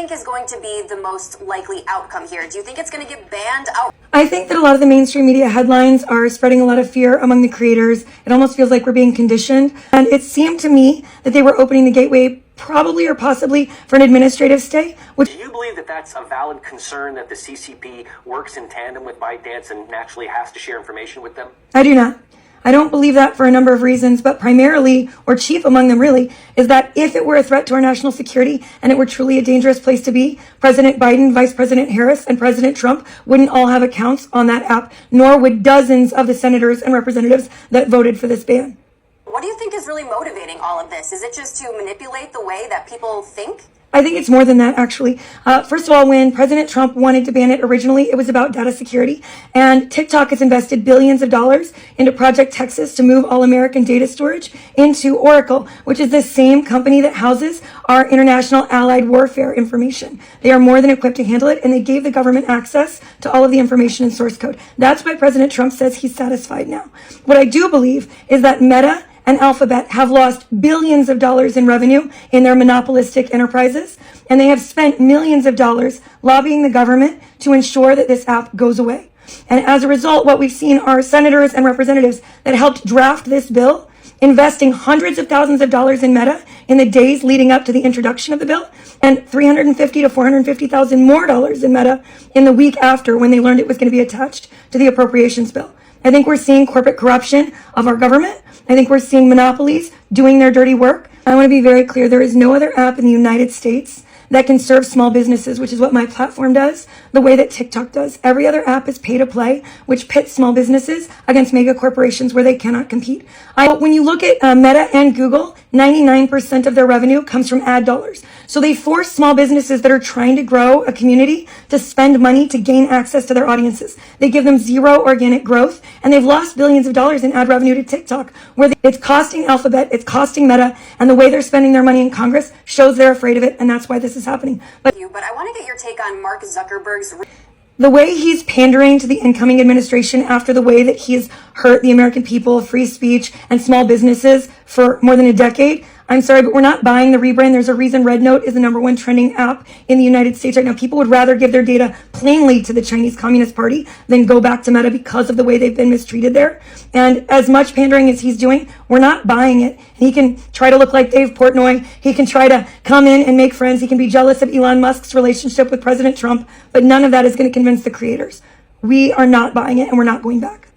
think is going to be the most likely outcome here? Do you think it's going to get banned out? I think that a lot of the mainstream media headlines are spreading a lot of fear among the creators. It almost feels like we're being conditioned. And it seemed to me that they were opening the gateway probably or possibly for an administrative stay. Do you believe that that's a valid concern, that the CCP works in tandem with ByteDance and naturally has to share information with them? I do not. I don't believe that for a number of reasons, but primarily, or chief among them really, is that if it were a threat to our national security and it were truly a dangerous place to be, President Biden, Vice President Harris, and President Trump wouldn't all have accounts on that app, nor would dozens of the senators and representatives that voted for this ban. What do you think is really motivating all of this? Is it just to manipulate the way that people think? I think it's more than that, actually. First of all, when President Trump wanted to ban it originally, it was about data security. And TikTok has invested billions of dollars into Project Texas to move all American data storage into Oracle, which is the same company that houses our international allied warfare information. They are more than equipped to handle it, and they gave the government access to all of the information and source code. That's why President Trump says he's satisfied now. What I do believe is that Meta and Alphabet have lost billions of dollars in revenue in their monopolistic enterprises, and they have spent millions of dollars lobbying the government to ensure that this app goes away. And as a result, what we've seen are senators and representatives that helped draft this bill investing hundreds of thousands of dollars in Meta in the days leading up to the introduction of the bill, and $350,000 to $450,000 more dollars in Meta in the week after, when they learned it was going to be attached to the appropriations bill. I think we're seeing corporate corruption of our government. I think we're seeing monopolies doing their dirty work. I want to be very clear. There is no other app in the United States that can serve small businesses, which is what my platform does, the way that TikTok does. Every other app is pay to play, which pits small businesses against mega corporations where they cannot compete. When you look at Meta and Google, 99% of their revenue comes from ad dollars. So they force small businesses that are trying to grow a community to spend money to gain access to their audiences. They give them zero organic growth, and they've lost billions of dollars in ad revenue to TikTok, where it's costing Alphabet, it's costing Meta, and the way they're spending their money in Congress shows they're afraid of it, and that's why this is happening. But I want to get your take on Mark Zuckerberg's... The way he's pandering to the incoming administration after the way that he's hurt the American people, free speech, and small businesses for more than a decade, I'm sorry, but we're not buying the rebrand. There's a reason RedNote is the #1 trending app in the United States right now. People would rather give their data plainly to the Chinese Communist Party than go back to Meta because of the way they've been mistreated there. And as much pandering as he's doing, we're not buying it. He can try to look like Dave Portnoy. He can try to come in and make friends. He can be jealous of Elon Musk's relationship with President Trump, but none of that is going to convince the creators. We are not buying it, and we're not going back.